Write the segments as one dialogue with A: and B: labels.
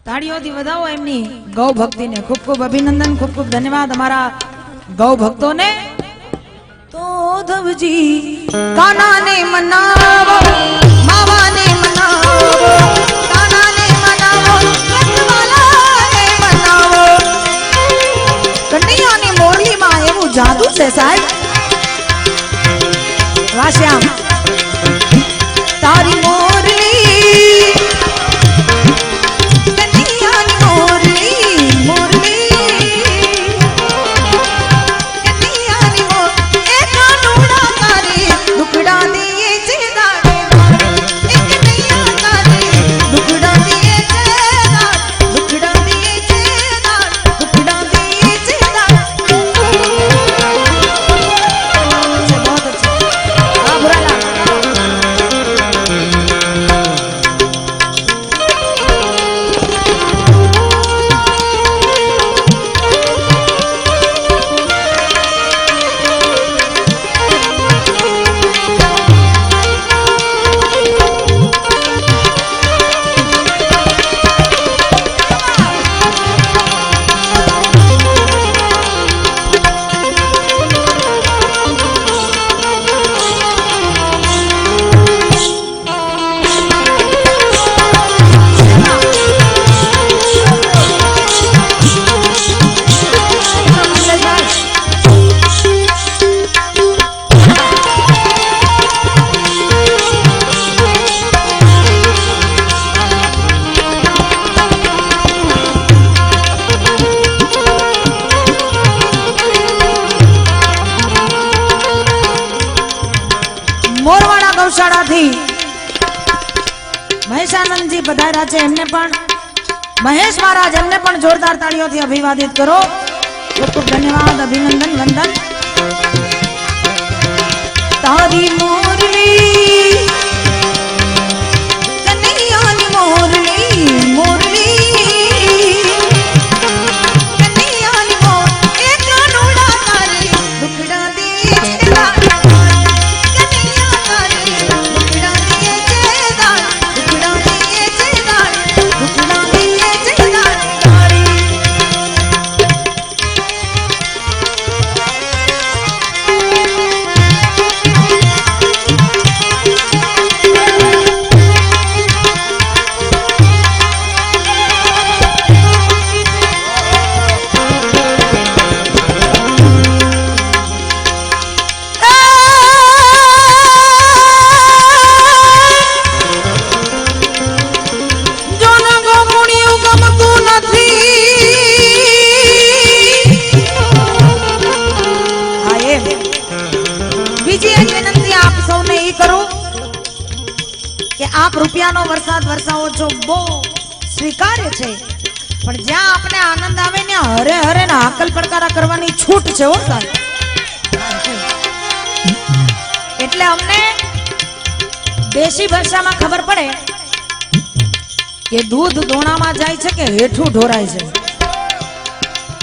A: તાળીઓથી વધાવો એમની ગૌ ભક્તિને. ખૂબ ખૂબ અભિનંદન, ખૂબ ખૂબ ધન્યવાદ અમારા ગૌ ભક્તોને. તો ધવજી કાનાને મનાવો, માવાને મનાવો, કાનાને મનાવો, રતવાલાને મનાવો. કન્હૈયાની મોરલીમાં એવું જાદુ છે સાહેબ. વાશ્યામ તારી મોરલી, કન્હૈયાની મોરલી, મોરલી, કન્હૈયાની મોર એ કાનુડા તારી દુખડા દીએ છે દાડે મારે. એ કન્હૈયા તારી દુખડા દીએ છે દાડ, દુખડા દીએ છે દાડ, દુખડા દીએ છે દાડ. बहुत अच्छा. हाँ बुरा लगा. મોરવાડા ગૌશાળાથી મહેશાનંદજી પધાર્યા છે. એમને પણ મહેશ મહારાજ એમને પણ જોરદાર તાળીઓથી અભિવાદિત કરો. ખૂબ ખૂબ ધન્યવાદ, અભિનંદન, વંદન. તારી મોરલી, કન્હૈયાની મોરલી, મોરલી, કન્હૈયાની મોર એ કાનુડા તારી દુખડા દીએ છે દાડ. આપ રૂપિયાનો વરસાદ વરસાવો છો બહુ સ્વીકાર્ય છે, પણ જ્યાં આપણે આનંદ આવે ને હરે હરે ના હાકલ પડકારા કરવાની છૂટ છે હો સાહેબ. એટલે અમને દેશી ભાષામાં ખબર પડે કે દૂધ દોણામાં જાય છે કે હેઠું ઢોરાય છે.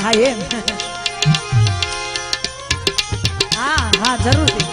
A: હા એમ. હા હા જરૂરથી.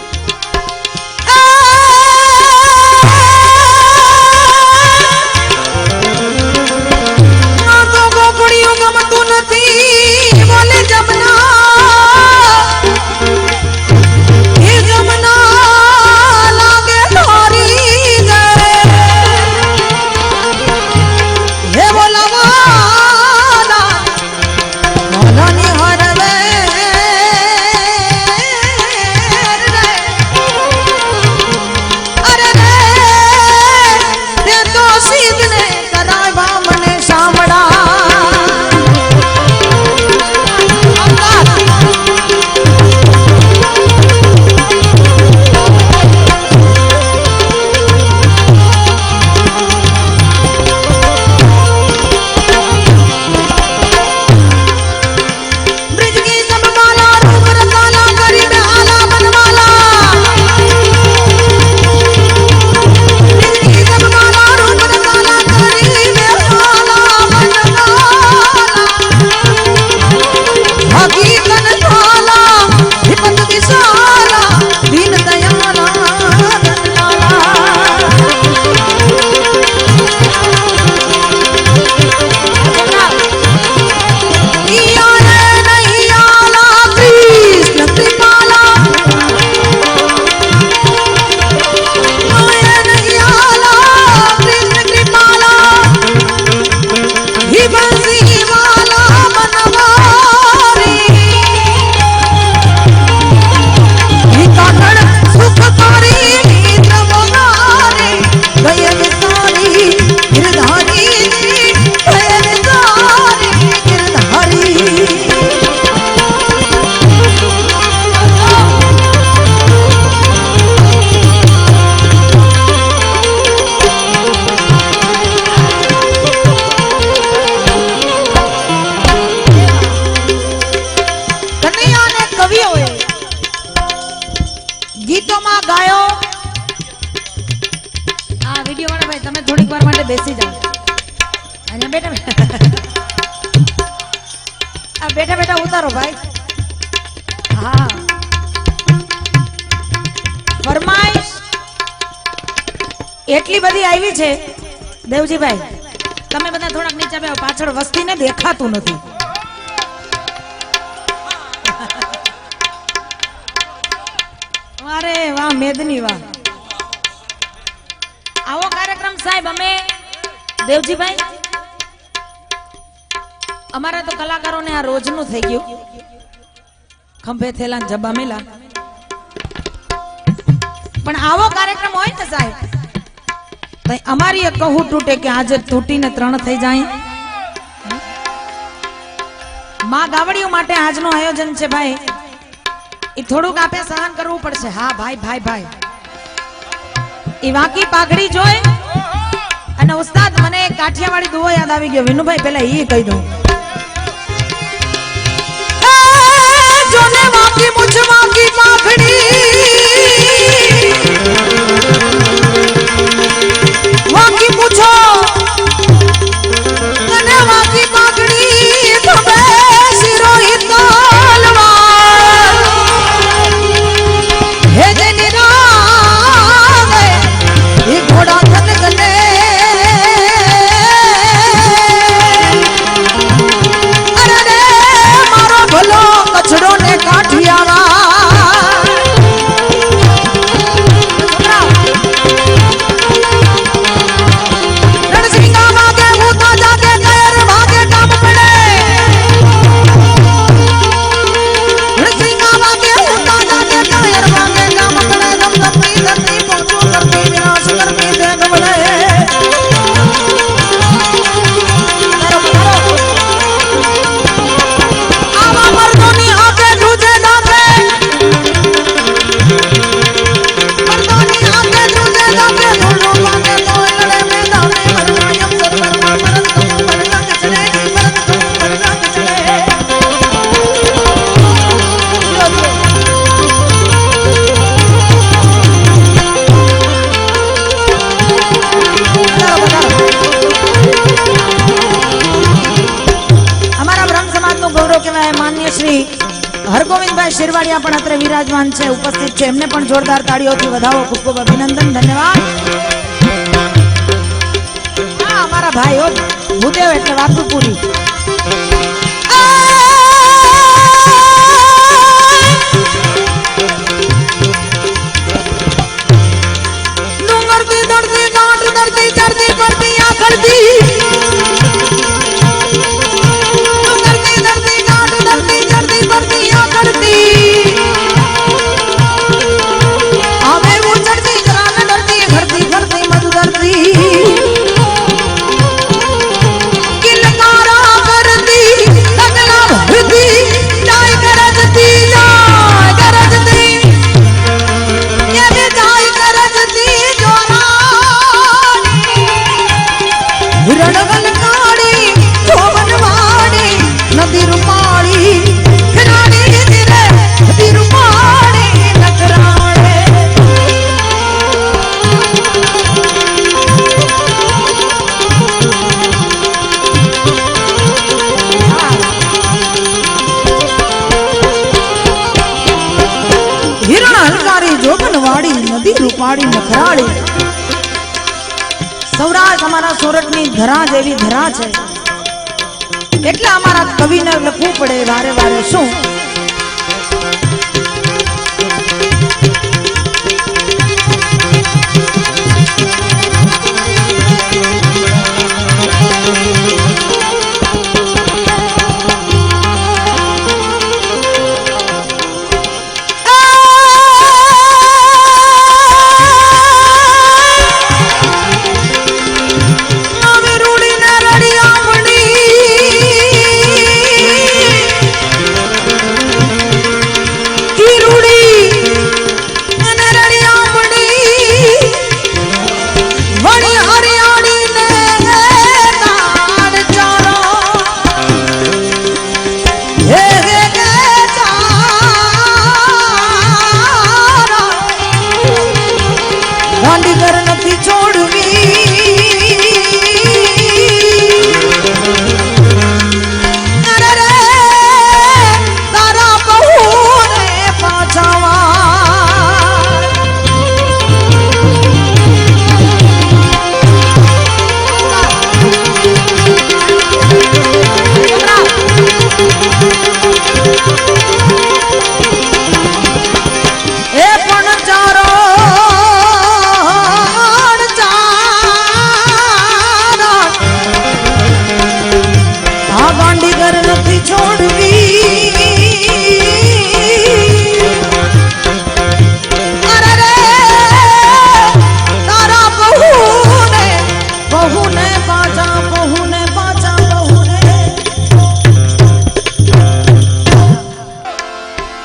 A: ગીતોમાં ગાયો આ વિડિયો વાળા ભાઈ તમે થોડીક વાર માટે બેસી જાઓ અને બેટા આ બેઠા બેઠા ઉતારો ભાઈ હા ફરમાઈશ એટલી બધી આવી છે દેવજીભાઈ તમે બધા થોડાક નીચે બેહો પાછળ વસ્તીને દેખાતું નથી અરે વાહ મેદની વાહ આવો કાર્યક્રમ સાહેબ અમે દેવજીભાઈ અમારા તો કલાકારોને આ રોજનું થઈ ગયું ખંભે થેલા જબ્બા મેલા પણ આવો કાર્યક્રમ હોય ને સાહેબ તો અમારી કહું તૂટે કે આજે તૂટીને 3 થઈ જાય માં ગાવડીઓ માટે આજનું આયોજન છે ભાઈ એ થોડુંક આપે સહન કરવું પડશે હા ભાઈ ભાઈ ભાઈ એ વાકી પાઘડી જોઈ અને ઉસ્તાદ મને કાઠિયાવાડી દુઓ યાદ આવી ગયો વિનુભાઈ પહેલા એ કહી દઉં જોને વાકી મુझ વાકી પાઘડી વાકી પૂછો અને વાકી પાઘડી તમે શિરોહી તલવાર હે જે નિરાવે એ ઘોડા થન ગને અરે રે મારો ભલો કચડો ને કાઠિયાવા હરગોવિંદભાઈ શિરવાડિયા પણ અત્રે વિરાજમાન છે ઉપસ્થિત છે એમને પણ જોરદાર તાળીઓથી વધાવો ખૂબ ખૂબ અભિનંદન ધન્યવાદ હા અમારા ભાઈઓ ભૂદેવ એટલે વાતું પૂરી ડુંગરથી દડતી ગાંઠ દડતી ચડતી પડતી આખડતી રૂપાળી નખરાળી સૌરાષ્ટ્ર અમારા સોરઠની ધરા જેવી ધરા છે એટલે અમારા કવિને લખવું પડે વારે વારે શું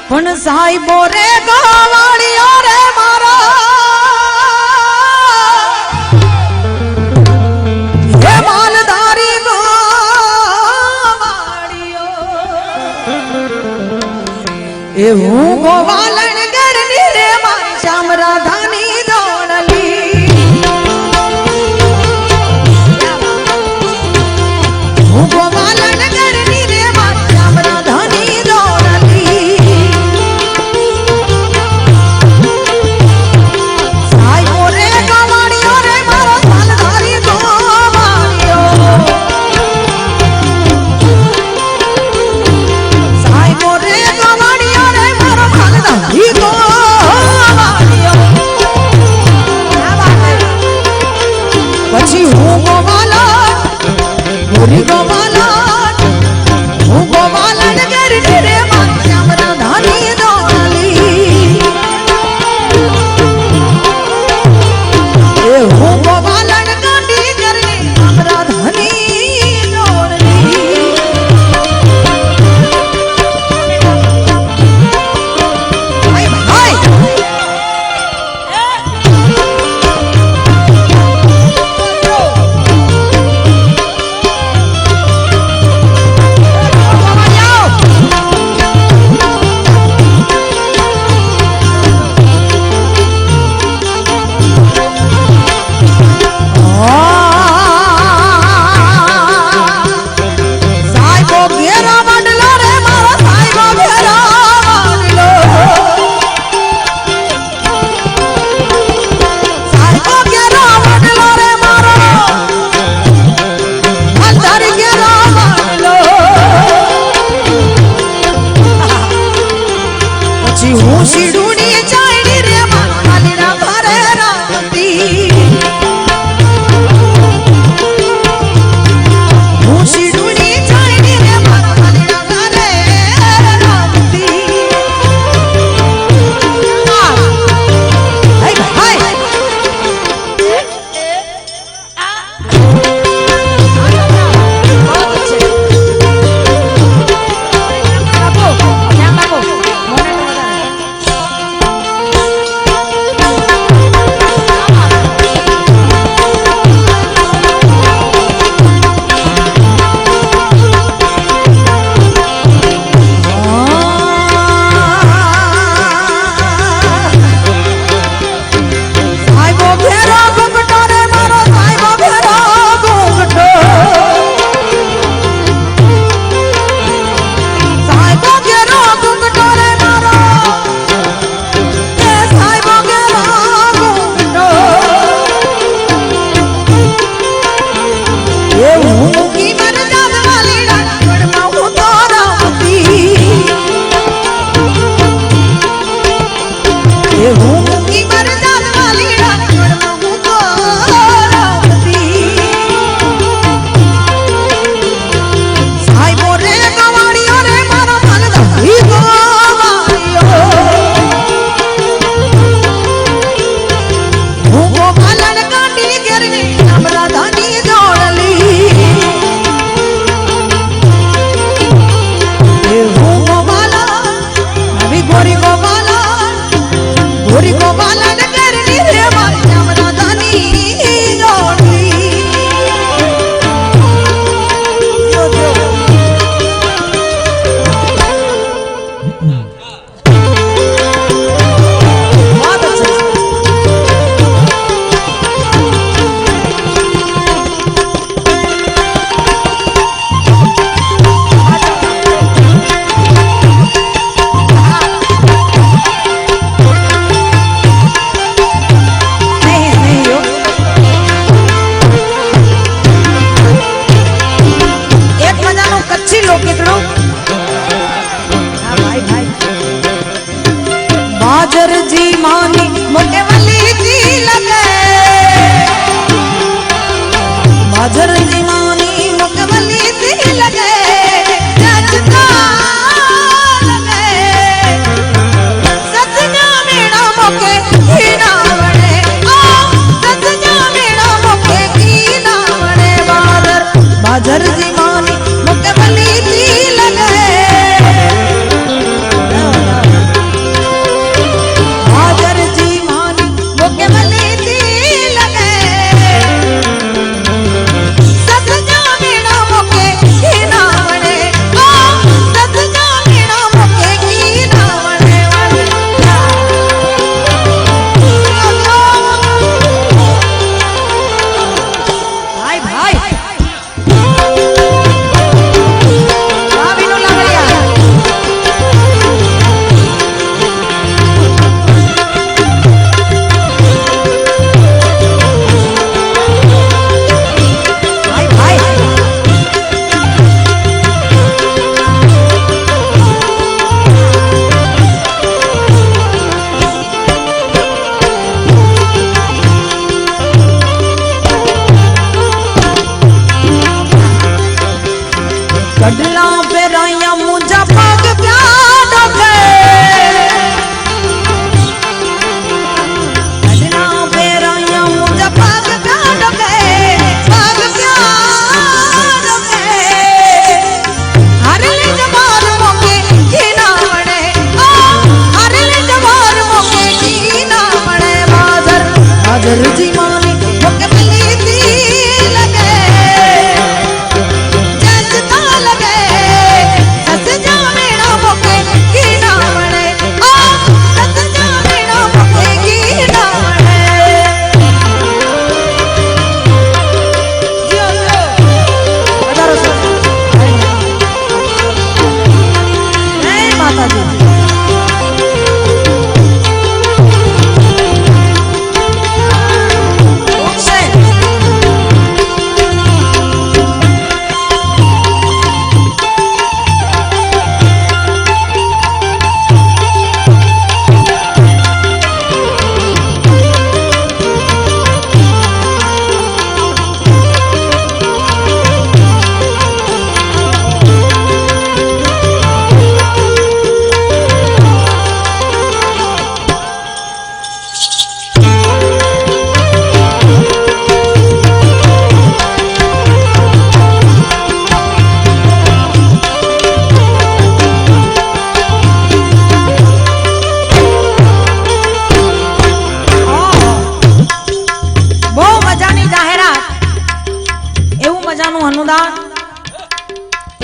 A: પણ સાહેબો રે ગવાળીઓ રે મારા હે માલધારી ગવાળીઓ એ હું ગોવાલણ ગઢની રે મારી શ્યામ રાધાની દોડલી હું ગોવાલણ ગઢની રે મારી શ્યામ રાધાની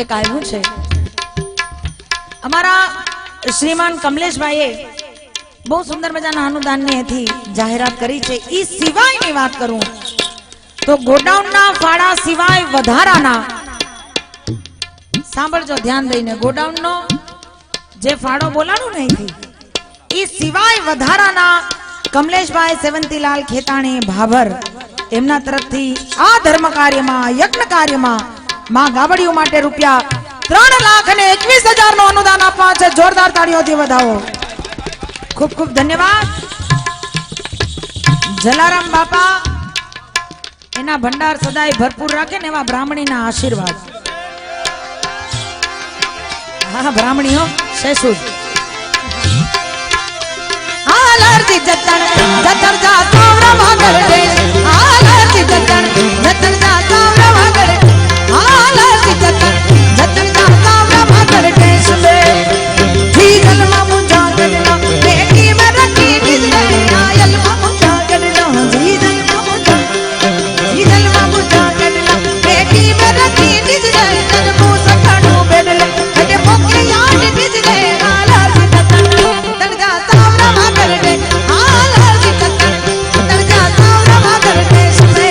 B: એક આવ્યું છે અમારા શ્રીમાન કમલેશભાઈએ બહુ સુંદર મજાના અનુદાનની એથી જાહેરાત કરી છે. ઈ સિવાયની વાત કરું તો ગોડાઉનના ફાળા સિવાય વધારાના, સાંભળજો ધ્યાન દઈને, ગોડાઉનનો જે ફાળો બોલાણું ને અહીંથી ઈ સિવાય વધારાના કમલેશભાઈ સેવંતીલાલ ખેતાણી ભાભર એમના તરફથી આ ધર્મ કાર્યમાં, યજ્ઞ કાર્યમાં માં ગાવડીઓ માટે રૂપિયા 3,21,000 નું અનુદાન આપવા છે. જોરદાર તાળીઓથી વધાવો. ખૂબ ખૂબ ધન્યવાદ. જલારામ બાપા એના ભંડાર સદાય ભરપૂર રાખે ને એવા બ્રાહ્મણીના આશીર્વાદ. હા બ્રાહ્મણીઓ શેષુદ આલરતી જતણ જતણ જા સાવરા ભાગર દે, આલરતી જતણ જતણ જા સાવરા ભાગર, આલરતી જતણ જતણ જા સાવરા ભાગર દે સુલે જી જલમાં મુજા ગડલા બેટી મે રખી દિલે આયલમાં મુજા ગડલા જી જલમાં મુજા ગડલા બેટી મે રખી દિલે તન મુ સખડો બેડલે કટે પોકે યાદ દિલે આલરતી જતણ જતણ જા સાવરા ભાગર દે, આલરતી જતણ જતણ જા સાવરા ભાગર દે સુલે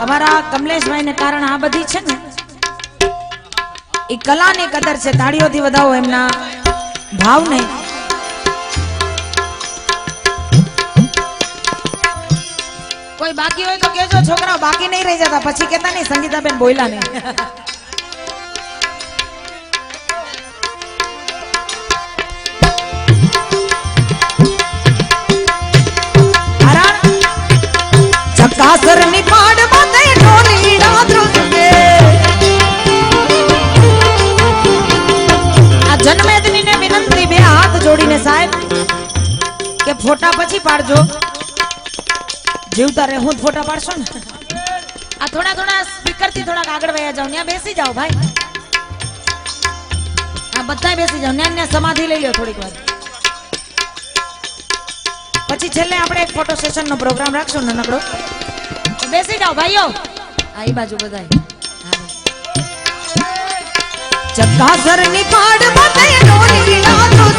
B: અમારા કમલેશભાઈ ને કારણ આ બધી છે ને એ કલાની કદર છે. તાળીઓથી વધાવો એમના ભાવને. કોઈ બાકી હોય તો કેજો, છોકરાઓ બાકી નહીં રહી જતા, પછી કેતા નહીં સંગીતાબેન બોલ્યા નહીં. ચકાસર ની પાડ બાતે ઢોલી ડાદરું સુગે, આ જન્મેદની ને વિનંતી બે હાથ જોડીને સાહેબ કે ફોટા પછી પાડજો, જીવતા રહે હું ફોટા પાડશો ને. આ થોડા સ્પીકર થી થોડાક આગળ વયા જાવ, ત્યાં બેસી જાઓ ભાઈ, આ બધા બેસી જાઓ, ત્યાં સમાધિ લઈ લો થોડીક વાર, પછી છેલ્લે આપણે એક ફોટો સેશન નો પ્રોગ્રામ રાખશું નાનકડો. બેસી જાઓ ભાઈઓ, આ બાજુ બધાય. ચકાસર ની પાડ બાતે ઢોલી ડાદરું